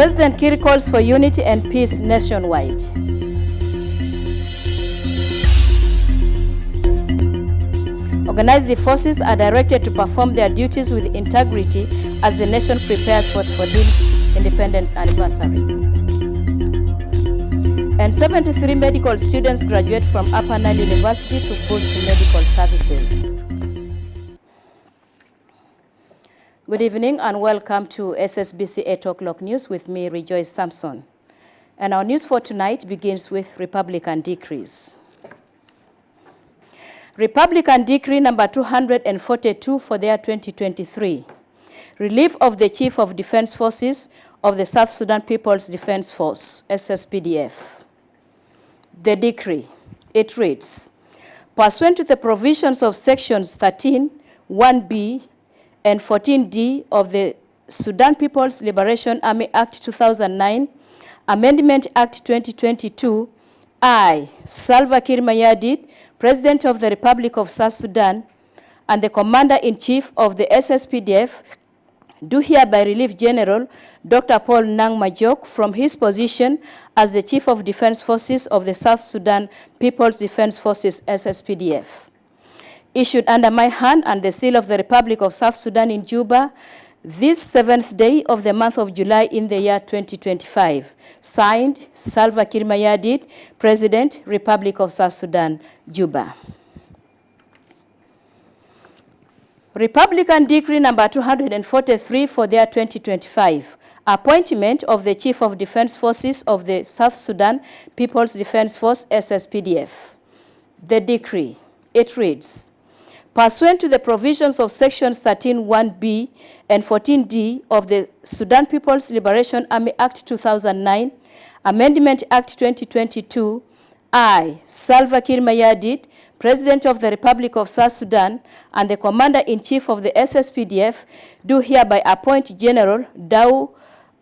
President Kiir calls for unity and peace nationwide. Organized forces are directed to perform their duties with integrity as the nation prepares for the independence anniversary. And 73 medical students graduate from Upper Nile University to boost medical services. Good evening and welcome to SSBC 8 o'clock news with me, Rejoice Samson. And our news for tonight begins with Republican decrees. Republican Decree number 242 for the year 2023. Relief of the Chief of Defense Forces of the South Sudan People's Defense Force, SSPDF. The decree, it reads, pursuant to the provisions of sections 13, 1B, and 14D of the Sudan People's Liberation Army Act 2009, Amendment Act 2022, I, Salva Kiir Mayardit, President of the Republic of South Sudan, and the Commander-in-Chief of the SSPDF, do hereby relieve General Dr. Paul Nang Majok from his position as the Chief of Defense Forces of the South Sudan People's Defense Forces, SSPDF. Issued under my hand and the seal of the Republic of South Sudan in Juba, this 7th day of the month of July in the year 2025. Signed, Salva Kiir Mayardit, President, Republic of South Sudan, Juba. Republican Decree number 243 for the year 2025. Appointment of the Chief of Defense Forces of the South Sudan People's Defense Force, SSPDF. The decree, it reads, pursuant to the provisions of sections 13(1)(b) and 14(d) of the Sudan People's Liberation Army Act 2009, Amendment Act 2022, I, Salva Kiir Mayardit, President of the Republic of South Sudan, and the Commander-in-Chief of the SSPDF, do hereby appoint General Dau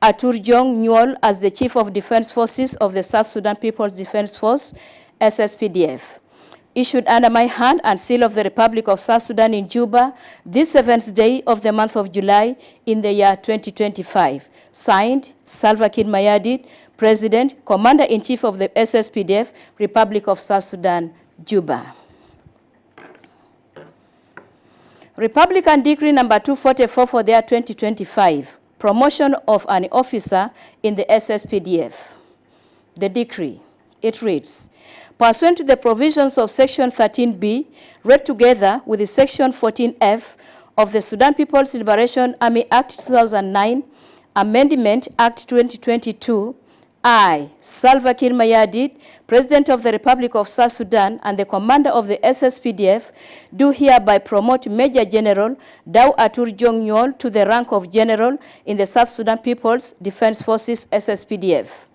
Aturjong Nyol as the Chief of Defense Forces of the South Sudan People's Defense Force, SSPDF. Issued under my hand and seal of the Republic of South Sudan in Juba, this 7th day of the month of July in the year 2025. Signed, Salva Kiir Mayardit, President, Commander-in-Chief of the SSPDF, Republic of South Sudan, Juba. Republican Decree number 244 for the year 2025. Promotion of an officer in the SSPDF. The decree, it reads, pursuant to the provisions of Section 13B, read together with the Section 14F of the Sudan People's Liberation Army Act 2009, Amendment Act 2022, I, Salva Kiir Mayardit, President of the Republic of South Sudan and the Commander of the SSPDF, do hereby promote Major General Dau Aturjong Nyol to the rank of General in the South Sudan People's Defense Forces, SSPDF.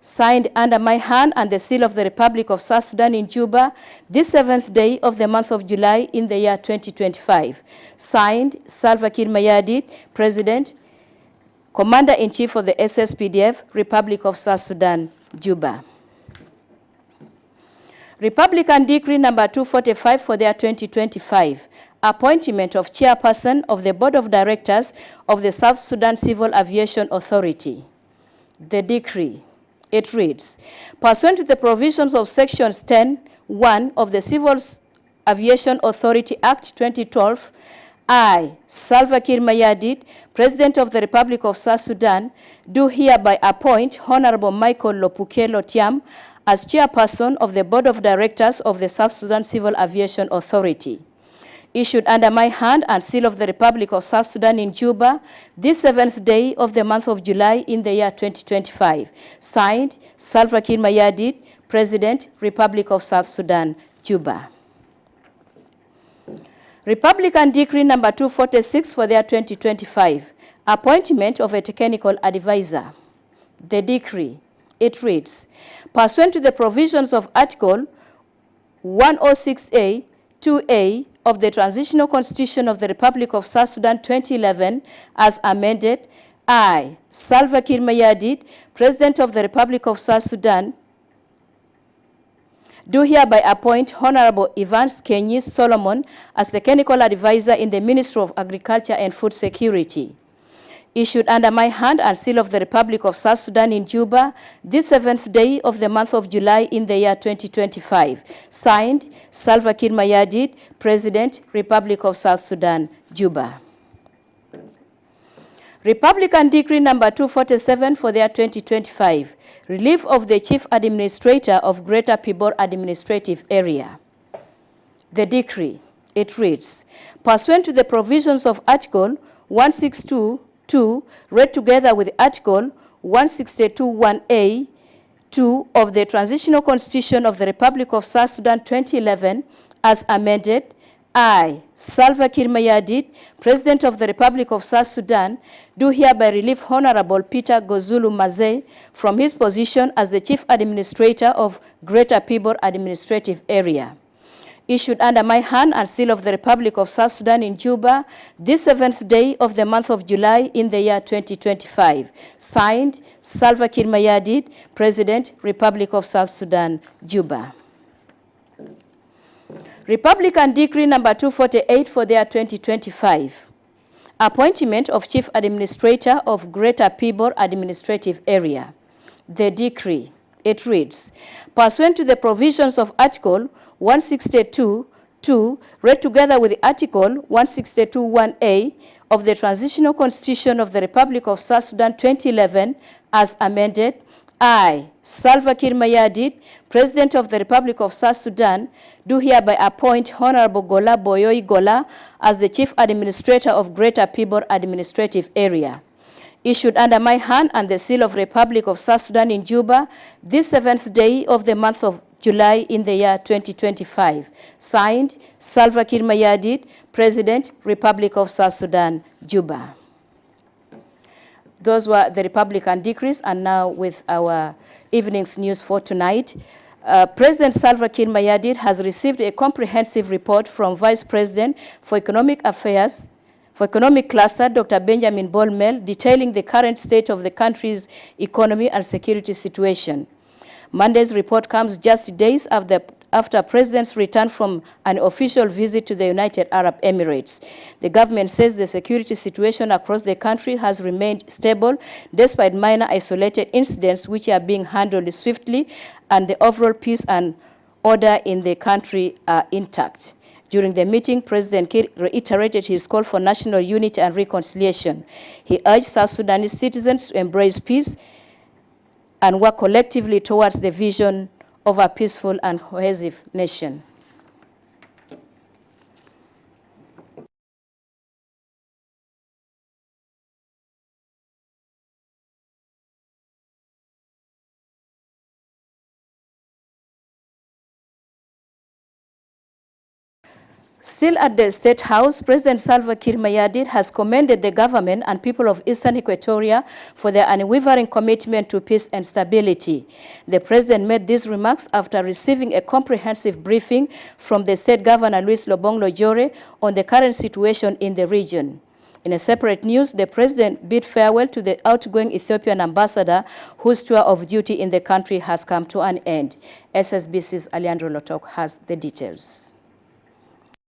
Signed under my hand and the seal of the Republic of South Sudan in Juba, this 7th day of the month of July in the year 2025. Signed, Salva Kiir Mayardit, President, Commander-in-Chief of the SSPDF, Republic of South Sudan, Juba. Republican Decree number 245 for the year 2025. Appointment of Chairperson of the Board of Directors of the South Sudan Civil Aviation Authority. The decree, it reads, pursuant to the provisions of sections 10(1) of the Civil Aviation Authority Act 2012, I, Salva Kiir Mayardit, President of the Republic of South Sudan, do hereby appoint Honorable Michael Lopukelo Tiam as Chairperson of the Board of Directors of the South Sudan Civil Aviation Authority. Issued under my hand and seal of the Republic of South Sudan in Juba, this 7th day of the month of July in the year 2025. Signed, Salva Kiir Mayardit, President, Republic of South Sudan, Juba. Republican Decree number 246 for the year 2025. Appointment of a technical advisor. The decree, it reads, pursuant to the provisions of Article 106A, 2A, of the Transitional Constitution of the Republic of South Sudan 2011 as amended, I, Salva Kiir Mayardit, President of the Republic of South Sudan, do hereby appoint Honorable Evans Kenyi Solomon as the Technical Advisor in the Ministry of Agriculture and Food Security. issued under my hand and seal of the Republic of South Sudan in Juba, this 7th day of the month of July in the year 2025. Signed, Salva Kiir Mayardit, President, Republic of South Sudan, Juba. Republican Decree number 247 for the year 2025, relief of the Chief Administrator of Greater Pibor Administrative Area. The decree, it reads, pursuant to the provisions of Article 162.2, read together with Article 162.1a, 2 of the Transitional Constitution of the Republic of South Sudan 2011, as amended, I, Salva Kiir Mayardit, President of the Republic of South Sudan, do hereby relieve Honorable Peter Gozulu Mazei from his position as the Chief Administrator of Greater Pibor Administrative Area. Issued under my hand and seal of the Republic of South Sudan in Juba, this 7th day of the month of July in the year 2025. Signed, Salva Kiir Mayardit, President, Republic of South Sudan, Juba. Republican Decree number 248 for the year 2025. Appointment of Chief Administrator of Greater Pibor Administrative Area. The decree, it reads, pursuant to the provisions of Article 162.2, read together with Article 162.1a of the Transitional Constitution of the Republic of South Sudan 2011, as amended, I, Salva Kiir Mayardit, President of the Republic of South Sudan, do hereby appoint Honorable Gola Boyoi Gola as the Chief Administrator of Greater Pibor Administrative Area. Issued under my hand and the seal of Republic of South Sudan in Juba, this 7th day of the month of July in the year 2025. Signed, Salva Kiir Mayardit, President, Republic of South Sudan, Juba. Those were the Republican decrees, and now with our evening's news for tonight. President Salva Kiir Mayardit has received a comprehensive report from Vice President for Economic Affairs, for Economic Cluster, Dr. Benjamin Bolmel, detailing the current state of the country's economy and security situation. Monday's report comes just days after President's return from an official visit to the United Arab Emirates. The government says the security situation across the country has remained stable despite minor isolated incidents which are being handled swiftly, and the overall peace and order in the country are intact. During the meeting, President Kiir reiterated his call for national unity and reconciliation. He urged South Sudanese citizens to embrace peace and work collectively towards the vision of a peaceful and cohesive nation. Still at the State House, President Salva Kiir Mayardit has commended the government and people of Eastern Equatoria for their unwavering commitment to peace and stability. The president made these remarks after receiving a comprehensive briefing from the state governor, Louis Lobong Lojore, on the current situation in the region. In a separate news, the president bid farewell to the outgoing Ethiopian ambassador whose tour of duty in the country has come to an end. SSBC's Alejandro Lotok has the details.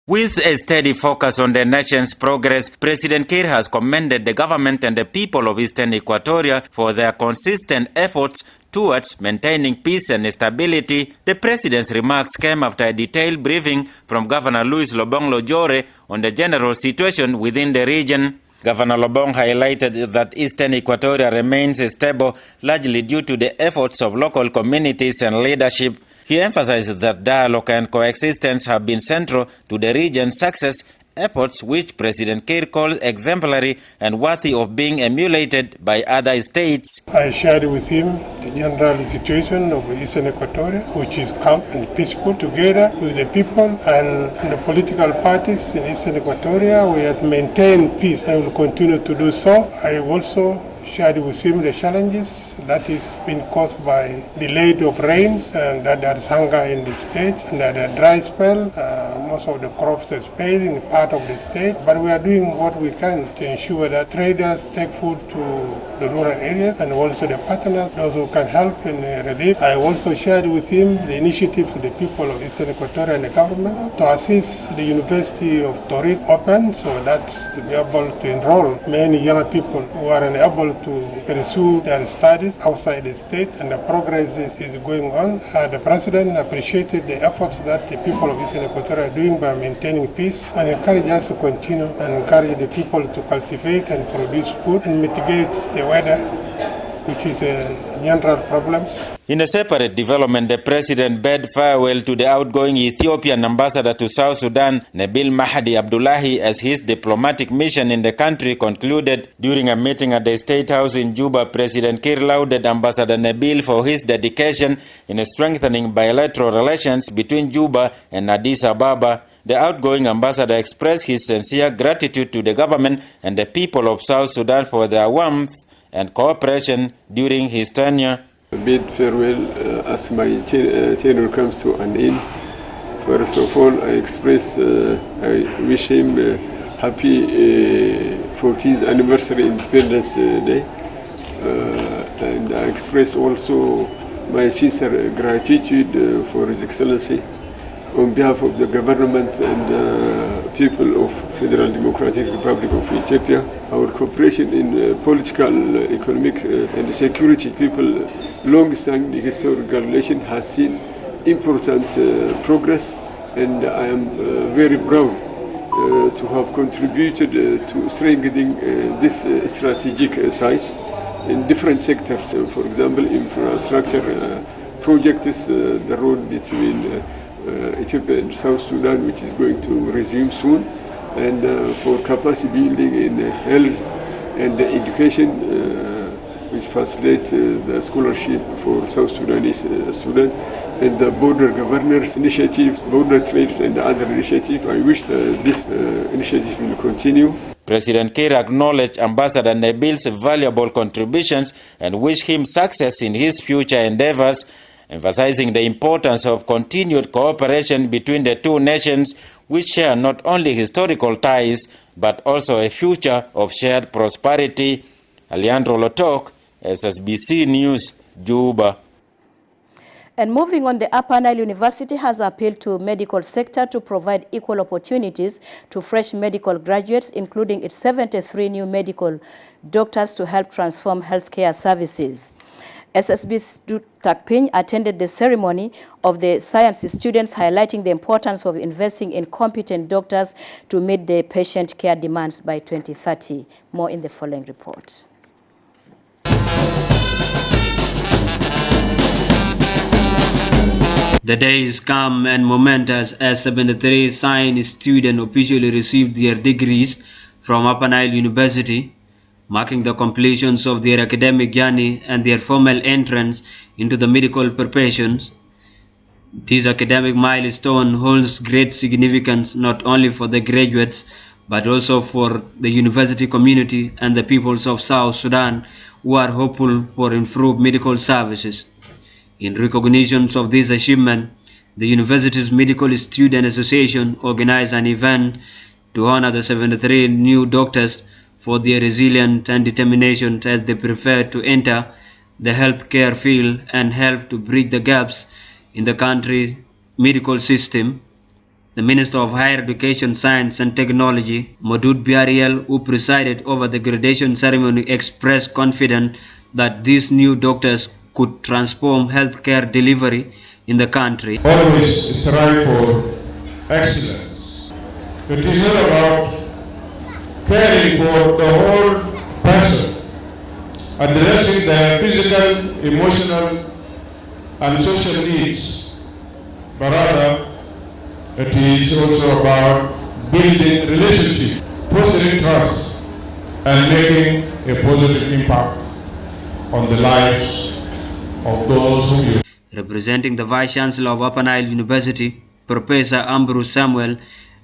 With a steady focus on the nation's progress, President Kiir has commended the government and the people of Eastern Equatoria for their consistent efforts towards maintaining peace and stability. The president's remarks came after a detailed briefing from Governor Louis Lobong Lojore on the general situation within the region. Governor Lobong highlighted that Eastern Equatoria remains stable largely due to the efforts of local communities and leadership. He emphasized that dialogue and coexistence have been central to the region's success, efforts which President Kiir called exemplary and worthy of being emulated by other states. I shared with him the general situation of Eastern Equatoria, which is calm and peaceful, together with the people and the political parties in Eastern Equatoria. We have maintained peace and will continue to do so. I also shared with him the challenges that is been caused by delayed of rains, and that there is hunger in the state, and that a dry spell. Most of the crops has failed in part of the state, but we are doing what we can to ensure that traders take food to the rural areas, and also the partners, those who can help in relief. I also shared with him the initiative of the people of Eastern Equatoria and the government to assist the University of Torit open, so that to be able to enroll many young people who are unable to pursue their studies outside the state, and the progress is going on. The President appreciated the efforts that the people of Eastern Equatoria are doing by maintaining peace, and encourage us to continue and encourage the people to cultivate and produce food and mitigate the weather, which is a general problem. In a separate development, the president bade farewell to the outgoing Ethiopian ambassador to South Sudan, Nabil Mahdi Abdullahi, as his diplomatic mission in the country concluded. During a meeting at the State House in Juba, President Kiir lauded Ambassador Nabil for his dedication in strengthening bilateral relations between Juba and Addis Ababa. The outgoing ambassador expressed his sincere gratitude to the government and the people of South Sudan for their warmth and cooperation during his tenure. Bid farewell as my tenure comes to an end. First of all, I wish him happy 40th anniversary Independence Day, and I express also my sincere gratitude for His Excellency on behalf of the government and people of Federal Democratic Republic of Ethiopia. Our cooperation in political, economic and security people long-standing historical relation has seen important progress, and I am very proud to have contributed to strengthening this strategic ties in different sectors. For example, infrastructure projects, the road between Ethiopia and South Sudan, which is going to resume soon, and for capacity building in health and education, which facilitates the scholarship for South Sudanese students, and the border governors initiatives, border trades, and other initiatives. I wish this initiative will continue. President Kiir acknowledged Ambassador Nabil's valuable contributions and wished him success in his future endeavors, emphasizing the importance of continued cooperation between the two nations, which share not only historical ties but also a future of shared prosperity. Alejandro Lotok, SSBC News, Juba. And moving on, the Upper Nile University has appealed to medical sector to provide equal opportunities to fresh medical graduates, including its 73 new medical doctors to help transform healthcare services. SSB's Takpin attended the ceremony of the science students, highlighting the importance of investing in competent doctors to meet the patient care demands by 2030. More in the following report. The day is calm and momentous as 73 science students officially received their degrees from Upper Nile University, marking the completion of their academic journey and their formal entrance into the medical professions. This academic milestone holds great significance not only for the graduates but also for the university community and the peoples of South Sudan who are hopeful for improved medical services. In recognition of this achievement, the university's Medical Student Association organized an event to honor the 73 new doctors for their resilience and determination as they prepare to enter the healthcare field and help to bridge the gaps in the country's medical system. The Minister of Higher Education, Science and Technology, Modud Biariel, who presided over the graduation ceremony, expressed confidence that these new doctors could transform healthcare delivery in the country. Always strive for excellence. It is not about caring for the whole person, addressing their physical, emotional, and social needs, but rather it is also about building relationships, fostering trust, and making a positive impact on the lives of those who use. Representing the Vice Chancellor of Upper Nile University, Professor Ambrose Samuel,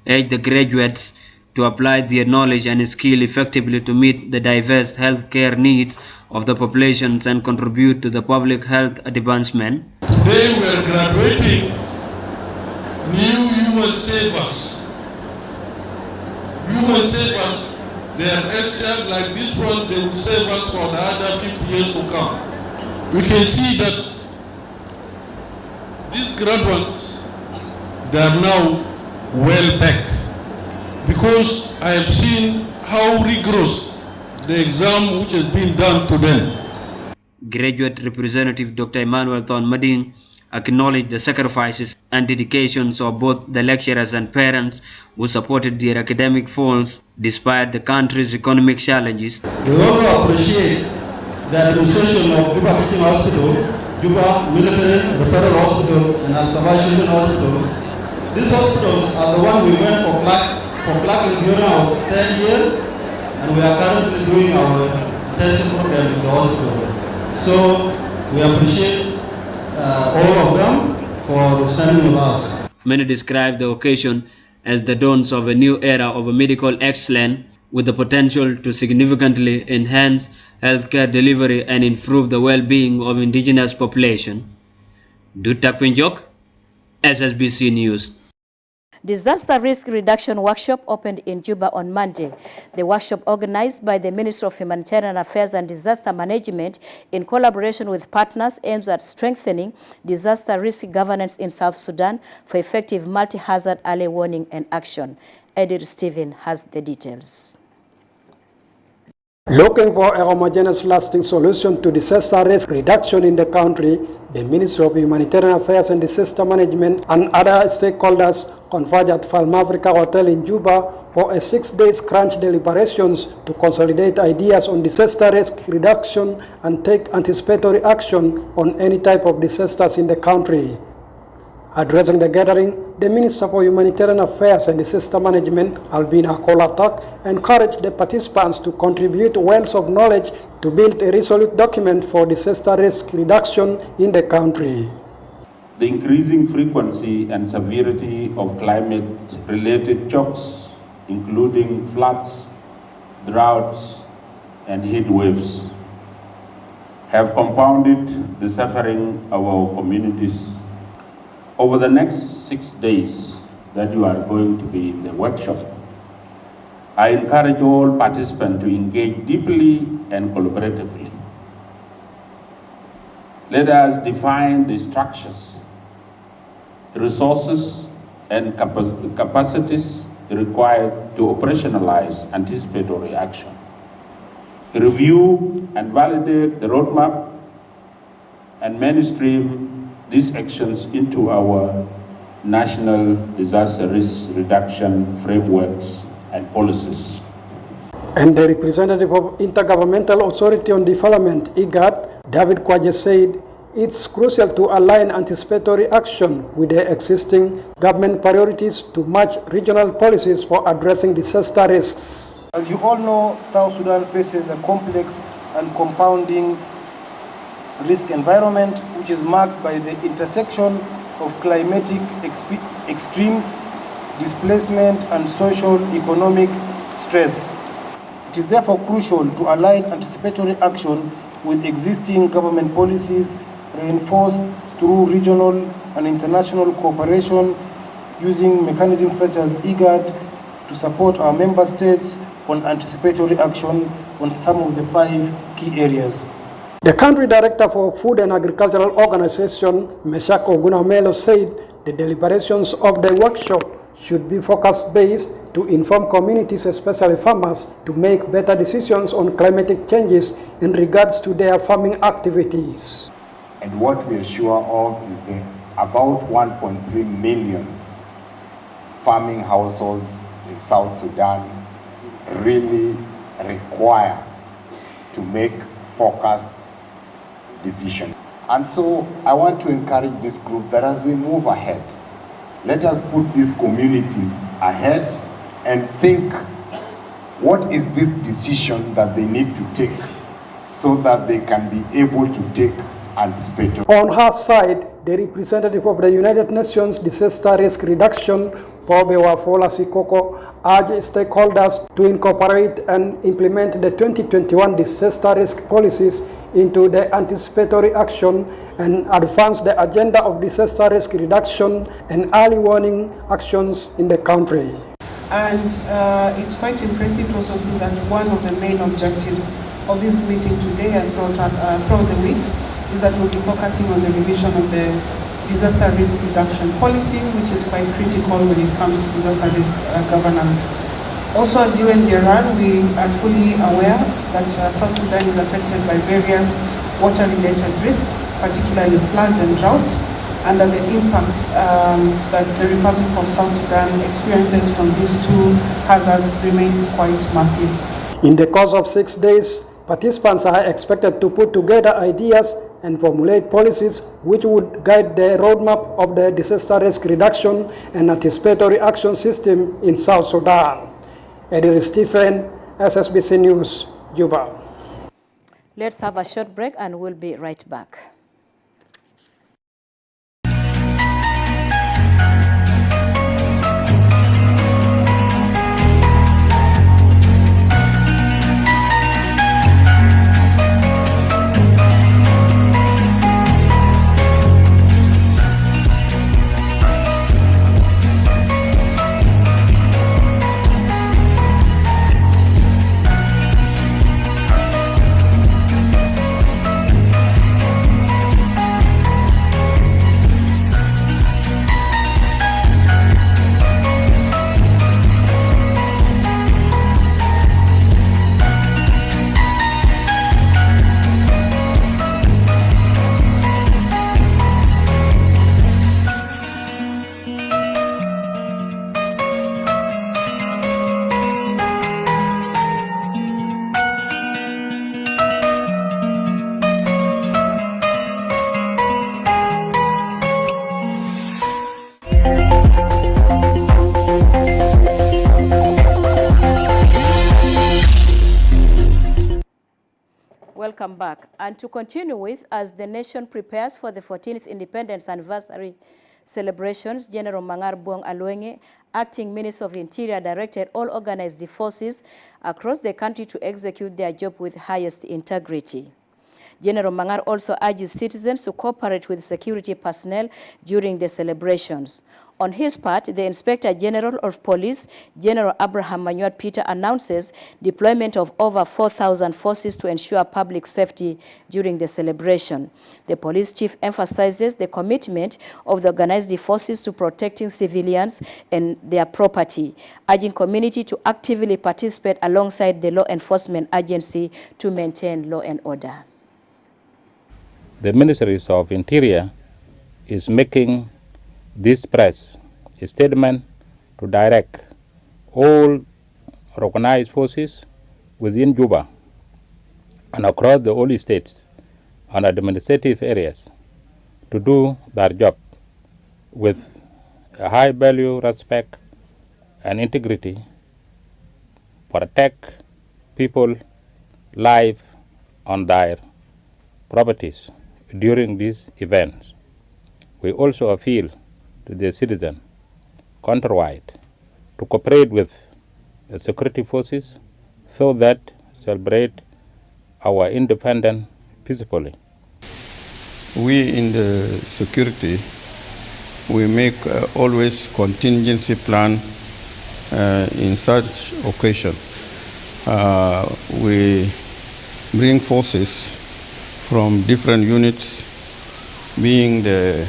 urged the graduates to apply their knowledge and skill effectively to meet the diverse healthcare needs of the populations and contribute to the public health advancement. Today we are graduating new human savers. Human savers, they are excellent like this one, they will save us for the other 50 years to come. We can see that these graduates, they are now well back, because I have seen how rigorous the exam which has been done to them. Graduate Representative Dr. Emmanuel Thon Mading acknowledged the sacrifices and dedications of both the lecturers and parents who supported their academic goals despite the country's economic challenges. We also appreciate the administration of Juba Teaching Hospital, Juba Military Referral Hospital, and Al-Sabah Children's Hospital. These hospitals are the one we went for plaque during our third year, and we are currently doing our intensive program in the hospital. So we appreciate all of them for standing with us. Many describe the occasion as the dawn of a new era of medical excellence with the potential to significantly enhance healthcare delivery and improve the well-being of indigenous population. Dutta Pinjok, SSBC News. Disaster Risk Reduction Workshop opened in Juba on Monday. The workshop, organized by the Ministry of Humanitarian Affairs and Disaster Management in collaboration with partners, aims at strengthening disaster risk governance in South Sudan for effective multi-hazard early warning and action. Edith Stephen has the details. Looking for a homogeneous lasting solution to disaster risk reduction in the country, the Ministry of Humanitarian Affairs and Disaster Management and other stakeholders converged at Palm Africa Hotel in Juba for a 6-day crunch deliberations to consolidate ideas on disaster risk reduction and take anticipatory action on any type of disasters in the country. Addressing the gathering, the Minister for Humanitarian Affairs and Disaster Management, Albina Kolatak, encouraged the participants to contribute wealth of knowledge to build a resolute document for disaster risk reduction in the country. The increasing frequency and severity of climate-related shocks, including floods, droughts, and heat waves, have compounded the suffering of our communities. Over the next 6 days that you are going to be in the workshop, I encourage all participants to engage deeply and collaboratively. Let us define the structures, resources, and capacities required to operationalize anticipatory action. Review and validate the roadmap and mainstream these actions into our national disaster risk reduction frameworks and policies. And the representative of Intergovernmental Authority on Development, IGAD, David Kwaje, said it's crucial to align anticipatory action with the existing government priorities to match regional policies for addressing disaster risks. As you all know, South Sudan faces a complex and compounding risk environment which is marked by the intersection of climatic extremes, displacement, and social-economic stress. It is therefore crucial to align anticipatory action with existing government policies, reinforced through regional and international cooperation using mechanisms such as IGAD to support our member states on anticipatory action on some of the 5 key areas. The country director for Food and Agricultural Organization, Meshak Ogunamelo, said the deliberations of the workshop should be focus-based to inform communities, especially farmers, to make better decisions on climatic changes in regards to their farming activities. And what we are sure of is that about 1.3 million farming households in South Sudan really require to make focused decisions. And so I want to encourage this group that as we move ahead, let us put these communities ahead and think, what is this decision that they need to take so that they can be able to take anticipatory. On her side, the representative of the United Nations Disaster Risk Reduction Kobe Wafola Sikoko urged stakeholders to incorporate and implement the 2021 disaster risk policies into the anticipatory action and advance the agenda of disaster risk reduction and early warning actions in the country. And it's quite impressive to also see that one of the main objectives of this meeting today and throughout the week is that we'll be focusing on the revision of the disaster risk reduction policy, which is quite critical when it comes to disaster risk governance. Also, as UNDRR, we are fully aware that South Sudan is affected by various water-related risks, particularly floods and drought, and that the impacts that the Republic of South Sudan experiences from these two hazards remains quite massive. In the course of 6 days, participants are expected to put together ideas and formulate policies which would guide the roadmap of the disaster risk reduction and anticipatory action system in South Sudan. Edir Stephen, SSBC News, Juba. Let's have a short break and we'll be right back. Welcome back. And to continue with, as the nation prepares for the 14th Independence Anniversary celebrations, General Mangar Buong Aloenge, Acting Minister of Interior, directed all organized forces across the country to execute their job with highest integrity. General Mangar also urges citizens to cooperate with security personnel during the celebrations. On his part, the Inspector General of Police, General Abraham Manuel Peter, announces deployment of over 4,000 forces to ensure public safety during the celebration. The police chief emphasizes the commitment of the organized forces to protecting civilians and their property, urging community to actively participate alongside the law enforcement agency to maintain law and order. The Ministry of Interior is making this press statement to direct all organized forces within Juba and across the whole states and administrative areas to do their job with a high value, respect, and integrity, protect people, life, and their properties during these events. We also appeal to the citizen countrywide to cooperate with the security forces so that celebrate our independence peacefully. We in the security, we make always contingency plan in such occasion. We bring forces from different units, being the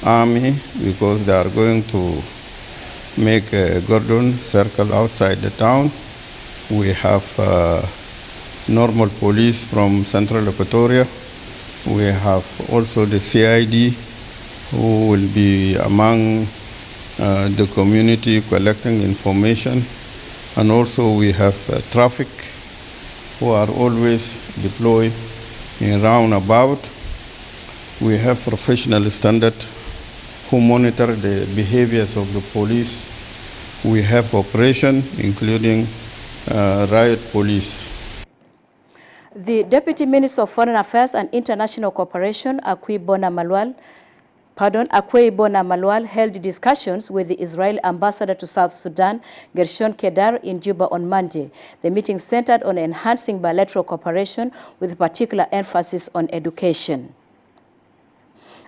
army, because they are going to make a cordon circle outside the town. We have normal police from Central Equatoria. We have also the CID, who will be among the community collecting information. And also we have traffic, who are always deployed in roundabout. We have professional standard who monitor the behaviors of the police. We have operation, including riot police. The Deputy Minister of Foreign Affairs and International Cooperation, Akwi Bona Malwal, Akweibona Malwal held discussions with the Israeli ambassador to South Sudan, Gershon Kedar, in Juba on Monday. The meeting centered on enhancing bilateral cooperation with particular emphasis on education.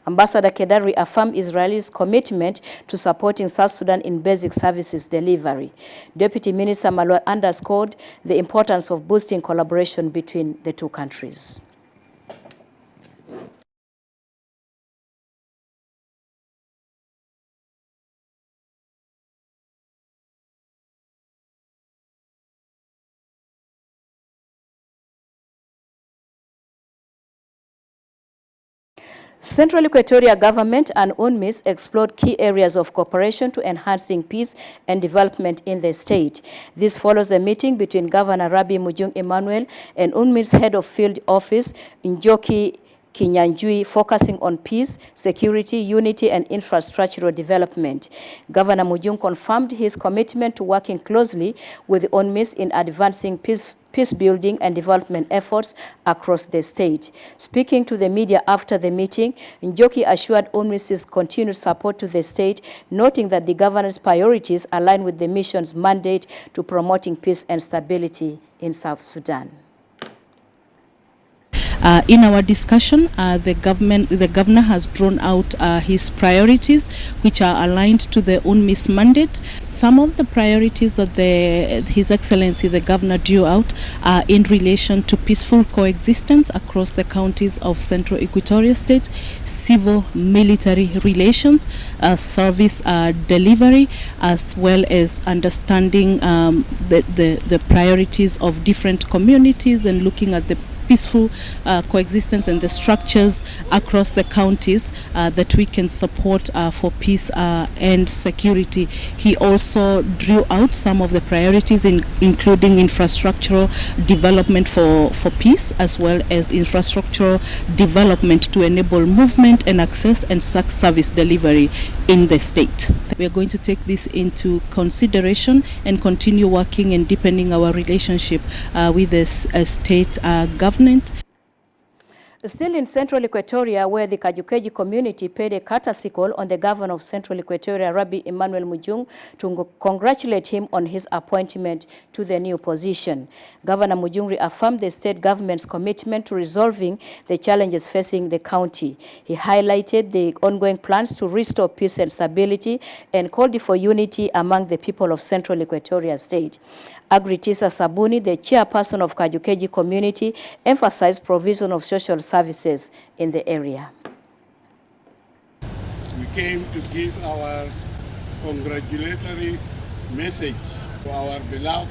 Ambassador Kedar reaffirmed Israel's commitment to supporting South Sudan in basic services delivery. Deputy Minister Malwal underscored the importance of boosting collaboration between the two countries. Central Equatoria government and UNMIS explored key areas of cooperation to enhancing peace and development in the state. This follows a meeting between Governor Rabi Mujung Emmanuel and UNMIS head of field office Njoki Kinyanjui, focusing on peace, security, unity, and infrastructural development. Governor Mujung confirmed his commitment to working closely with the UNMIS in advancing peace-building and development efforts across the state. Speaking to the media after the meeting, Njoki assured UNMIS's continued support to the state, noting that the governor's priorities align with the mission's mandate to promoting peace and stability in South Sudan. In our discussion, the governor has drawn out his priorities, which are aligned to the UNMIS mandate. Some of the priorities that His Excellency the Governor drew out are in relation to peaceful coexistence across the counties of Central Equatoria State, civil-military relations, service delivery, as well as understanding the priorities of different communities and looking at the peaceful coexistence and the structures across the counties that we can support for peace and security. He also drew out some of the priorities, including infrastructural development for peace, as well as infrastructural development to enable movement and access and service delivery in the state. We are going to take this into consideration and continue working and deepening our relationship with the state government. Still in Central Equatoria, where the Kajukeji community paid a courtesy call on the governor of Central Equatoria, Rabi Emmanuel Mujung, to congratulate him on his appointment to the new position. Governor Mujung reaffirmed the state government's commitment to resolving the challenges facing the county. He highlighted the ongoing plans to restore peace and stability and called for unity among the people of Central Equatoria State. Agritisa Sabuni, the chairperson of Kajukeji community, emphasized provision of social services in the area. We came to give our congratulatory message to our beloved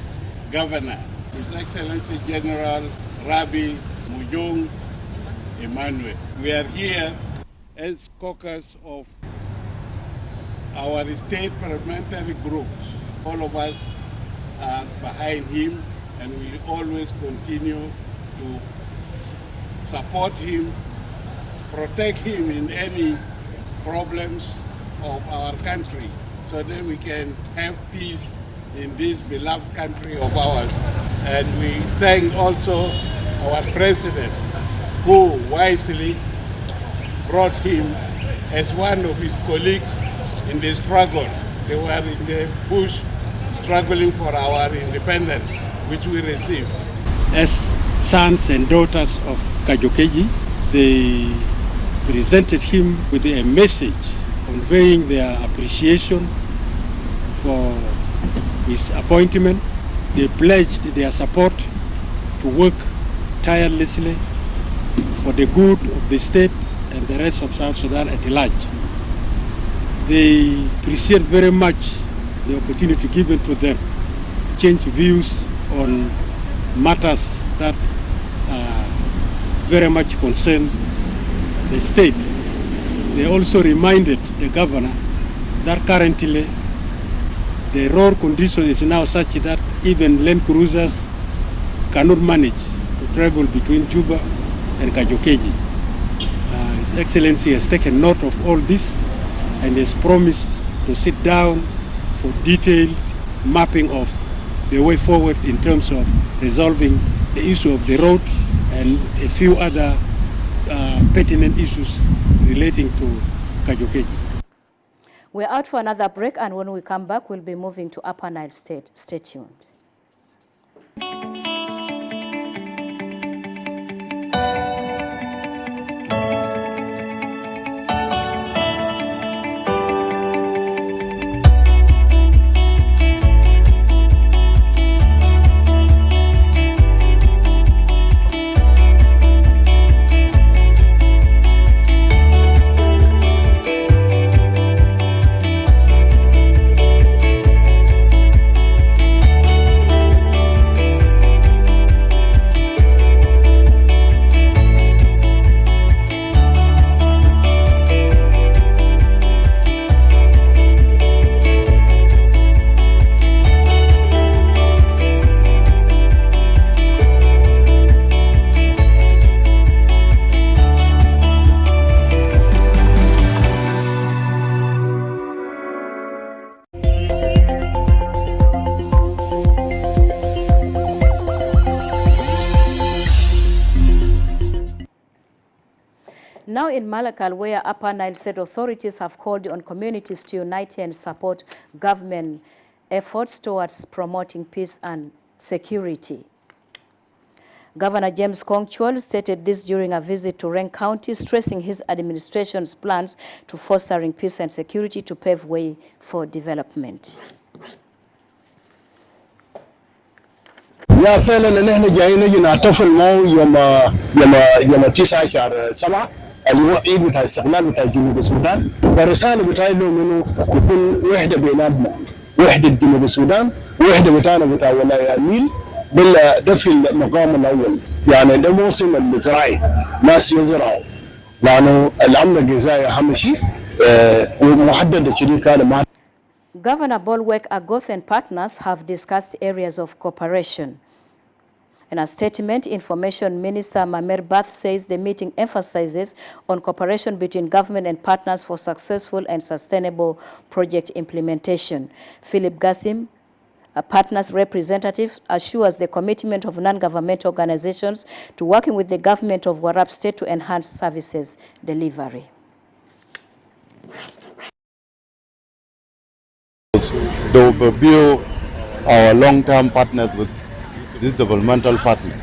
governor, His Excellency General Rabi Mujung Emmanuel. We are here as caucus of our state parliamentary groups. All of us are behind him and will always continue to support him, protect him in any problems of our country, so that we can have peace in this beloved country of ours. And we thank also our president, who wisely brought him as one of his colleagues in the struggle. They were in the bush struggling for our independence, which we received. As sons and daughters of Kajukeji, they presented him with a message conveying their appreciation for his appointment. They pledged their support to work tirelessly for the good of the state and the rest of South Sudan at large. They appreciate very much the opportunity given to them to change views on matters that very much concern the state. They also reminded the governor that currently the road condition is now such that even land cruisers cannot manage to travel between Juba and Kajukeji. His Excellency has taken note of all this and has promised to sit down for detailed mapping of the way forward in terms of resolving the issue of the road and a few other pertinent issues relating to Kajokeji. We're out for another break, and when we come back, we'll be moving to Upper Nile State. Stay tuned. Now in Malakal, where Upper Nile State authorities have called on communities to unite and support government efforts towards promoting peace and security. Governor James Kongchol stated this during a visit to Reng County, stressing his administration's plans to fostering peace and security to pave way for development. يا فعلا ان احنا جايين نجي نحتفل معه يوم 9/7 اللي هو عيد بتاع الاستقلال بتاع جنوب السودان، والرساله بتاعي لهم انه يكون وحده بيناتنا، وحده جنوب السودان، وحده بتاعنا بتاع ولايه النيل ده في المقام الاول. يعني ده موسم الزراعي، ناس يزرعوا لانه الامن الغذائي اهم شيء ومحدد شديد كان مع. Governor Bolwek Agoth and partners have discussed areas of cooperation. In a statement, Information Minister Mamer Bath says the meeting emphasizes on cooperation between government and partners for successful and sustainable project implementation. Philip Gassim, a partners representative, assures the commitment of non-governmental organizations to working with the government of Warab State to enhance services delivery. To review our long-term partners with this developmental partner.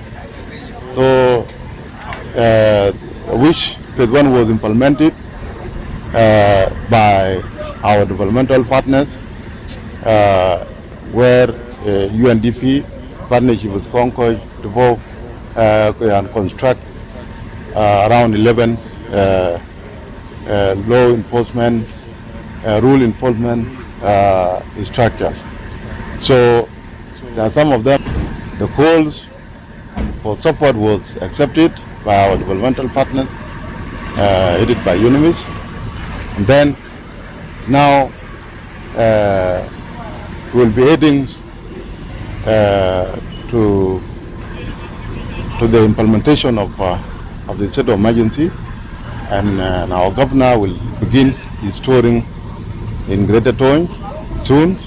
So, which phase 1 was implemented by our developmental partners, where UNDP partnership with Concord develop and construct around 11 law enforcement, rule enforcement structures. So there are some of them. The calls for support was accepted by our developmental partners, headed by UNMIS. And then now we'll be heading to the implementation of the state of emergency, and our governor will begin his touring in Greater Toy soon.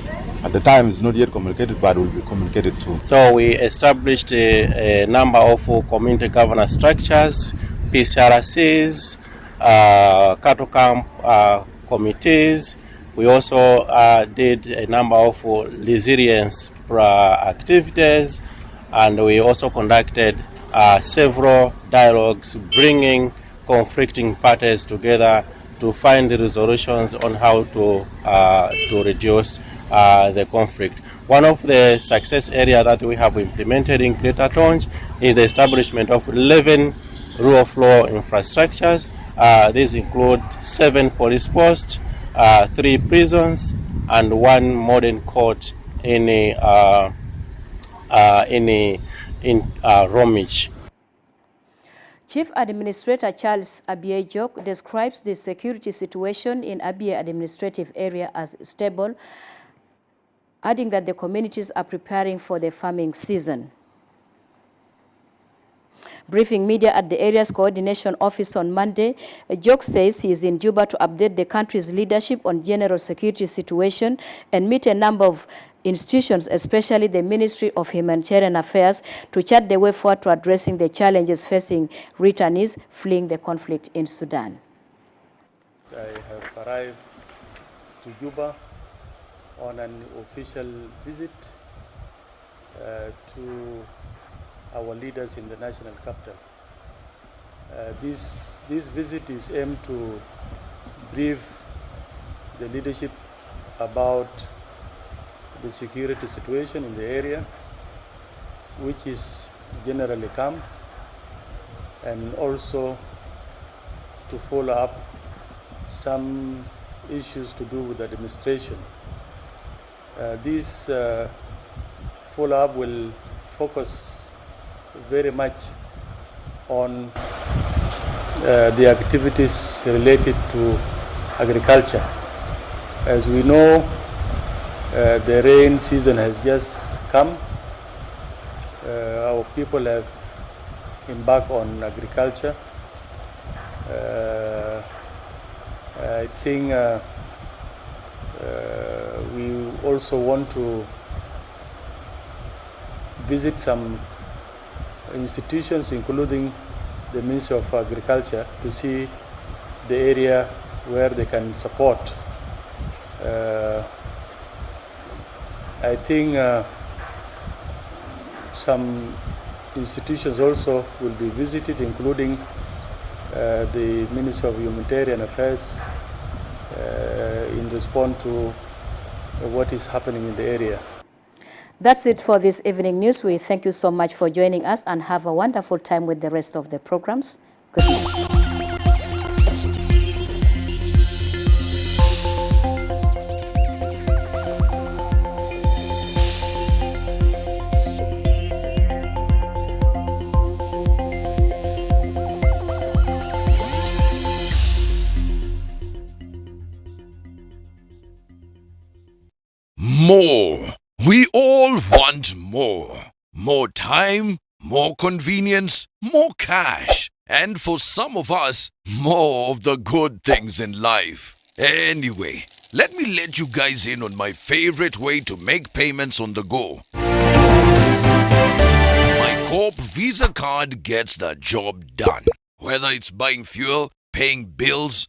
At the time, it's not yet communicated, but will be communicated soon. So we established a number of community governance structures, PCRCs, cattle camp committees. We also did a number of resilience activities, and we also conducted several dialogues bringing conflicting parties together to find the resolutions on how to reduce the conflict. One of the success areas that we have implemented in Greater Tonj is the establishment of 11 rule of law infrastructures. These include 7 police posts, 3 prisons, and 1 modern court in Romich. Chief Administrator Charles Abiejok describes the security situation in Abia administrative area as stable, adding that the communities are preparing for the farming season. Briefing media at the area's coordination office on Monday, Jok says he is in Juba to update the country's leadership on general security situation and meet a number of institutions, especially the Ministry of Humanitarian Affairs, to chart the way forward to addressing the challenges facing returnees fleeing the conflict in Sudan. I have arrived to Juba on an official visit to our leaders in the national capital. This visit is aimed to brief the leadership about the security situation in the area, which is generally calm, and also to follow up some issues to do with administration. This follow-up will focus very much on the activities related to agriculture. As we know, the rain season has just come. Our people have embarked on agriculture. I think we also want to visit some institutions, including the Ministry of Agriculture, to see the area where they can support. I think some institutions also will be visited, including the Ministry of Humanitarian Affairs, in response to what is happening in the area. That's it for this evening news. We thank you so much for joining us and have a wonderful time with the rest of the programs. Good night. More. We all want more. More time, more convenience, more cash. And for some of us, more of the good things in life. Anyway, let me let you guys in on my favorite way to make payments on the go. My Corp Visa card gets the job done. Whether it's buying fuel, paying bills,